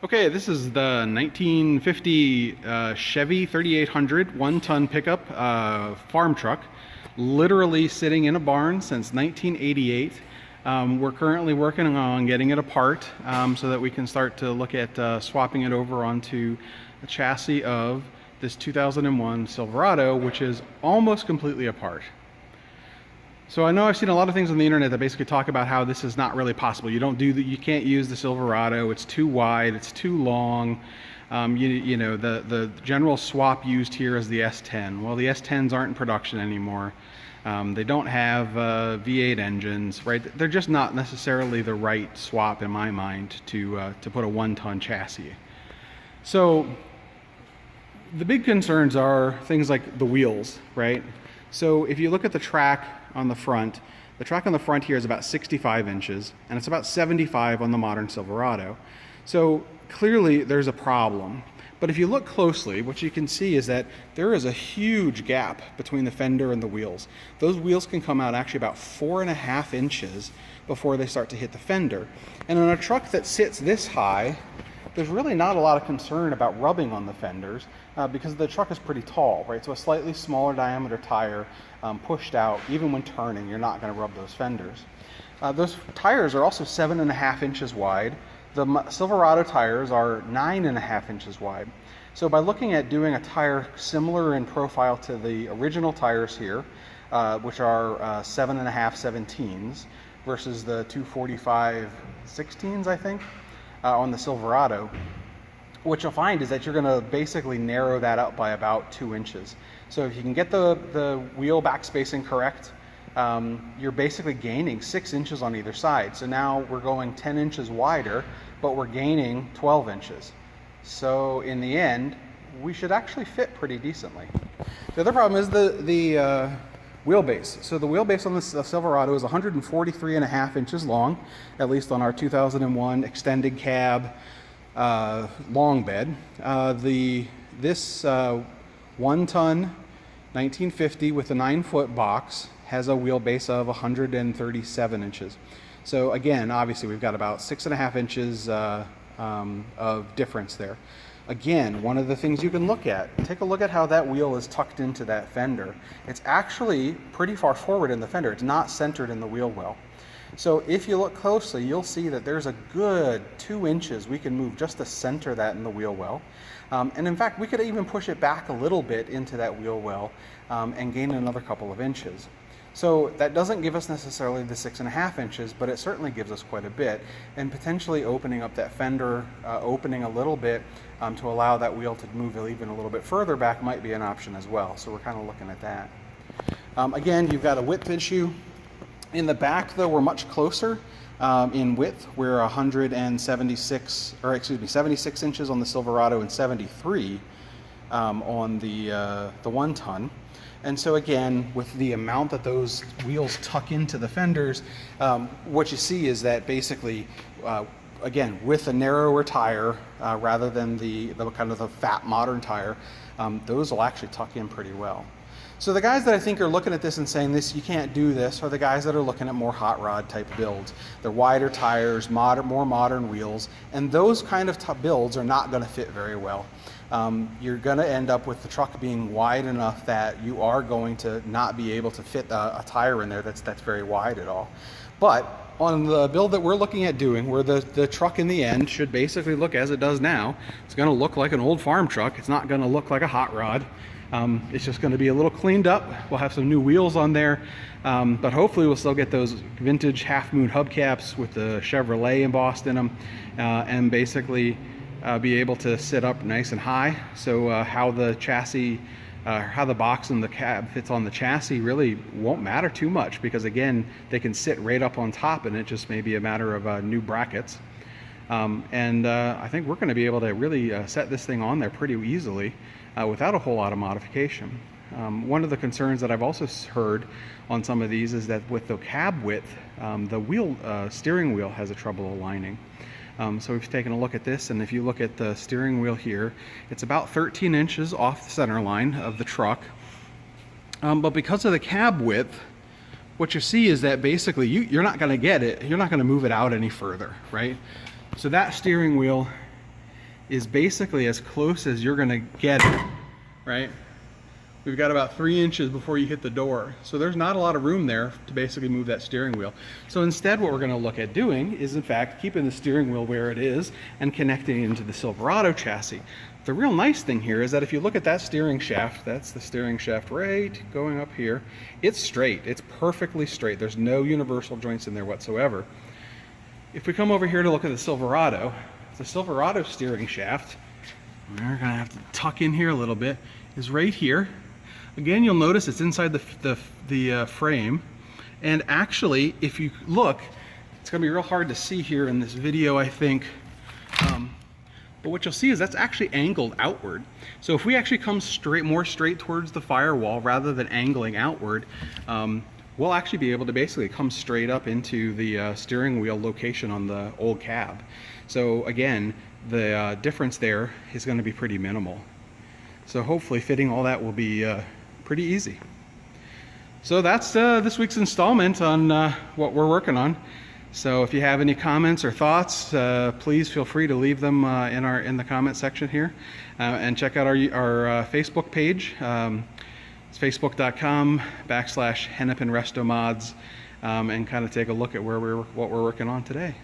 Okay, this is the 1950 Chevy 3800 one-ton pickup farm truck, literally sitting in a barn since 1988. We're currently working on getting it apart so that we can start to look at swapping it over onto the chassis of this 2001 Silverado, which is almost completely apart. So I know I've seen a lot of things on the internet that basically talk about how this is not really possible. You can't use the Silverado. It's too wide. It's too long. The general swap used here is the S10. Well, the S10s aren't in production anymore. They don't have V8 engines, right? They're just not necessarily the right swap in my mind to put a one-ton chassis. So the big concerns are things like the wheels, right? So if you look at the track on the front here is about 65 inches, and it's about 75 on the modern Silverado. So clearly there's a problem. But if you look closely, what you can see is that there is a huge gap between the fender and the wheels. Those wheels can come out actually about 4.5 inches before they start to hit the fender. And on a truck that sits this high, there's really not a lot of concern about rubbing on the fenders because the truck is pretty tall, right? So a slightly smaller diameter tire pushed out, even when turning, you're not going to rub those fenders. Those tires are also 7.5 inches wide. The Silverado tires are 9.5 inches wide. So by looking at doing a tire similar in profile to the original tires here, which are 7.5 17s versus the 245 16s, I think, on the Silverado, what you'll find is that you're going to basically narrow that up by about 2 inches. So if you can get the wheel back spacing correct, you're basically gaining 6 inches on either side. So now we're going 10 inches wider, but we're gaining 12 inches. So in the end, we should actually fit pretty decently. The other problem is the wheelbase. So the wheelbase on the Silverado is 143.5 inches long, at least on our 2001 extended cab long bed. This one-ton 1950 with a 9-foot box has a wheelbase of 137 inches. So again, obviously we've got about 6.5 inches of difference there. Again, one of the things you can look at, take a look at how that wheel is tucked into that fender. It's actually pretty far forward in the fender. It's not centered in the wheel well. So if you look closely, you'll see that there's a good 2 inches we can move just to center that in the wheel well. And in fact, we could even push it back a little bit into that wheel well and gain another couple of inches. So that doesn't give us necessarily the 6.5 inches, but it certainly gives us quite a bit, and potentially opening up that fender, opening a little bit to allow that wheel to move even a little bit further back might be an option as well. So we're kind of looking at that. Again, you've got a width issue. In the back, though, we're much closer in width. We're 76 inches on the Silverado and 73 on the one-ton. And so again, with the amount that those wheels tuck into the fenders, what you see is that basically, again, with a narrower tire rather than the kind of the fat modern tire, those will actually tuck in pretty well. So the guys that I think are looking at this and saying this, you can't do this, are the guys that are looking at more hot rod type builds. They're wider tires, more modern wheels, and those kind of builds are not going to fit very well. You're going to end up with the truck being wide enough that you are going to not be able to fit a tire in there that's very wide at all. But on the build that we're looking at doing, where the truck in the end should basically look as it does now, it's going to look like an old farm truck. It's not going to look like a hot rod. It's just going to be a little cleaned up. We'll have some new wheels on there, but hopefully we'll still get those vintage half-moon hubcaps with the Chevrolet embossed in them, and basically be able to sit up nice and high. So how the chassis, how the box and the cab fits on the chassis really won't matter too much, because again, they can sit right up on top, and it just may be a matter of new brackets. I think we're going to be able to really set this thing on there pretty easily without a whole lot of modification. One of the concerns that I've also heard on some of these is that with the cab width, the steering wheel has a trouble aligning. So we've taken a look at this, and if you look at the steering wheel here, it's about 13 inches off the center line of the truck. But because of the cab width, what you see is that basically you're not going to get it, you're not going to move it out any further, right? So that steering wheel is basically as close as you're gonna get it, right? We've got about 3 inches before you hit the door. So there's not a lot of room there to basically move that steering wheel. So instead what we're gonna look at doing is in fact keeping the steering wheel where it is and connecting it into the Silverado chassis. The real nice thing here is that if you look at that steering shaft, that's the steering shaft right going up here, it's straight, it's perfectly straight. There's no universal joints in there whatsoever. If we come over here to look at the Silverado steering shaft, we're gonna have to tuck in here a little bit, is right here. Again, you'll notice it's inside the frame. And actually, if you look, it's gonna be real hard to see here in this video, I think. But what you'll see is that's actually angled outward. So if we actually come more straight towards the firewall rather than angling outward, we'll actually be able to basically come straight up into the steering wheel location on the old cab. So again, the difference there is gonna be pretty minimal. So hopefully fitting all that will be pretty easy. So that's this week's installment on what we're working on. So if you have any comments or thoughts, please feel free to leave them in the comment section here, and check out our Facebook page. It's facebook.com/HennepinRestoMods, and kind of take a look at what we're working on today.